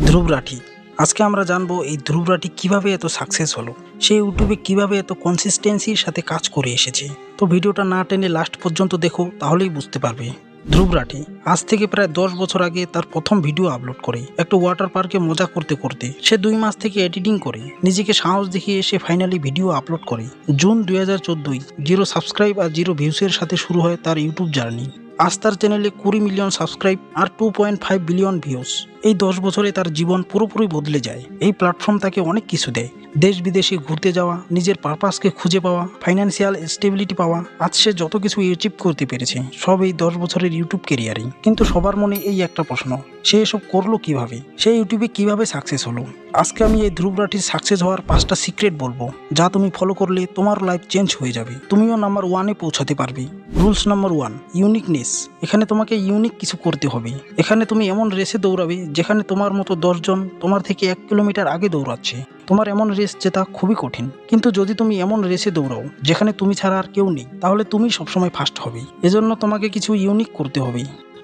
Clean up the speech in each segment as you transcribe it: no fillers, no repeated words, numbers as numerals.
ধ্রুব রাঠি। আজকে আমরা জানবো এই ধ্রুব রাঠি কিভাবে এত সাকসেস হলো, সে ইউটিউবে কিভাবে এত কনসিস্টেন্সির সাথে কাজ করে এসেছে। তো ভিডিওটা না টেনে লাস্ট পর্যন্ত দেখো, তাহলেই বুঝতে পারবে। ধ্রুব রাঠি আজ থেকে প্রায় 10 বছর আগে তার প্রথম ভিডিও আপলোড করে। একটা ওয়াটার পার্কে মজা করতে করতে সে 2 মাস থেকে এডিটিং করে নিজেকে সাহস দেখিয়ে সে ফাইনালি ভিডিও আপলোড করে। জুন 2014 0 সাবস্ক্রাইব আর 0 ভিউসের সাথে শুরু হয় তার ইউটিউব জার্নি। আজ তার চ্যানেলে 20 মিলিয়ন সাবস্ক্রাইব আর 2.5 বিলিয়ন ভিউস। এই 10 বছরে তার জীবন পুরোপুরি বদলে যায়। এই প্ল্যাটফর্ম তাকে অনেক কিছু দেয়, দেশ বিদেশে ঘুরতে যাওয়া, নিজের পারপাসকে খুঁজে পাওয়া, ফাইন্যান্সিয়াল স্টেবিলিটি পাওয়া। আজ সে যত কিছু অ্যাচিভ করতে পেরেছে সব এই 10 বছরের ইউটিউব ক্যারিয়ারে। কিন্তু সবার মনে এই একটা প্রশ্ন, সে এসব করলো কিভাবে, সে ইউটিউবে কিভাবে সাকসেস হলো। আজকে আমি এই ধ্রুব রাঠির সাকসেস হওয়ার 5টা সিক্রেট বলবো, যা তুমি ফলো করলে তোমার লাইফ চেঞ্জ হয়ে যাবে, তুমিও নাম্বার 1-এ পৌঁছাতে পারবে। Rules number 1, uniqueness. এখানে তোমাকে ইউনিক কিছু করতে হবে। এখানে তুমি এমন রেসে দৌড়াবে যেখানে তোমার মতো 10 জন তোমার থেকে 1 কিলোমিটার আগে দৌড়াচ্ছে। তোমার এমন রেস জেতা খুবই কঠিন, কিন্তু যদি তুমি এমন রেসে দৌড়াও যেখানে তুমি ছাড়া আর কেউ নেই, তাহলে তুমি সবসময় ফার্স্ট হবে। এজন্য তোমাকে কিছু ইউনিক করতে হবে।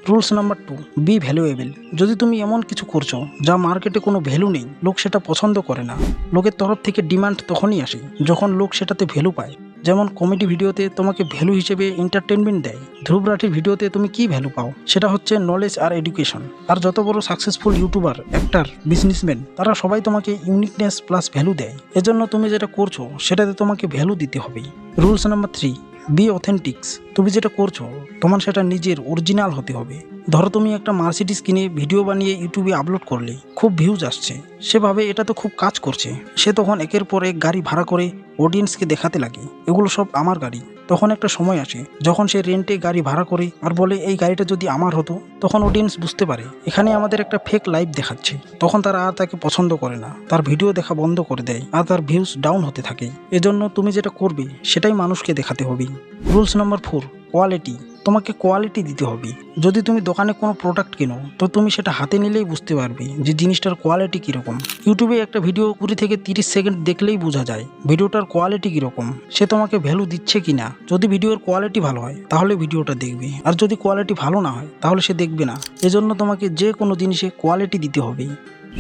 Rules number 2, be valuable. যদি তুমি এমন কিছু করছো যা মার্কেটে কোনো ভ্যালু নেই, লোক সেটা পছন্দ করে না। লোকের তরফ থেকে ডিমান্ড তখনই আসে যখন লোক সেটাতে ভ্যালু পায়। যেমন কমেডি ভিডিওতে তোমাকে ভ্যালু হিসেবে এন্টারটেনমেন্ট দেয়, ধ্রুব রাঠির ভিডিওতে তুমি কি ভ্যালু পাও সেটা হচ্ছে নলেজ আর এডুকেশন। আর যত বড় সাকসেসফুল ইউটিউবার, অ্যাক্টর, বিজনেসম্যান, তারা সবাই তোমাকে ইউনিকনেস প্লাস ভ্যালু দেয়। এজন্য তুমি যেটা করছো সেটাতে তোমাকে ভ্যালু দিতে হবে। Rules number 3, be authentics. তুমি যেটা করছো তোমার সেটা নিজের অরিজিনাল হতে হবে। ধরো তুমি একটা মার্সিডিজ কিনে ভিডিও বানিয়ে ইউটিউবে আপলোড করলে, খুব ভিউজ আসছে, সেভাবে এটা তো খুব কাজ করছে। সে তখন একের পর এক গাড়ি ভাড়া করে অডিয়েন্সকে দেখাতে লাগে, এগুলো সব আমার গাড়ি। তখন একটা সময় আসে যখন সে রেন্টে গাড়ি ভাড়া করে আর বলে এই গাড়িটা যদি আমার হতো, তখন অডিয়েন্স বুঝতে পারে এখানে আমাদের একটা ফেক লাইফ দেখাচ্ছে। তখন তারা আর তাকে পছন্দ করে না, তার ভিডিও দেখা বন্ধ করে দেয় আর তার ভিউজ ডাউন হতে থাকে। এজন্য তুমি যেটা করবে সেটাই মানুষকে দেখাতে হবে। Rules number 4, quality. তোমাকে কোয়ালিটি দিতে হবে। যদি তুমি দোকানে কোনো প্রোডাক্ট কেনো, তো তুমি সেটা হাতে নিলেই বুঝতে পারবে যে জিনিসটার কোয়ালিটি কীরকম। ইউটিউবে একটা ভিডিও 20 থেকে 30 সেকেন্ড দেখলেই বোঝা যায় ভিডিওটার কোয়ালিটি কীরকম, সে তোমাকে ভ্যালু দিচ্ছে কি না। যদি ভিডিওর কোয়ালিটি ভালো হয় তাহলে ভিডিওটা দেখবে, আর যদি কোয়ালিটি ভালো না হয় তাহলে সে দেখবে না। এজন্য তোমাকে যে কোনো জিনিসে কোয়ালিটি দিতে হবে।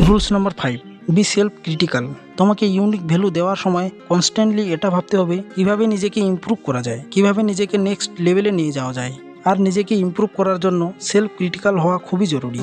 Rules number 5, B self critical. তোমাকে ইউনিক ভ্যালু দেওয়ার সময় কনস্ট্যান্টলি এটা ভাবতে হবে কিভাবে নিজেকে ইমপ্রুভ করা যায়, কিভাবে নিজেকে নেক্সট লেভেলে নিয়ে যাওয়া যায়। আর নিজেকে ইমপ্রুভ করার জন্য সেলফ ক্রিটিক্যাল হওয়া খুবই জরুরি।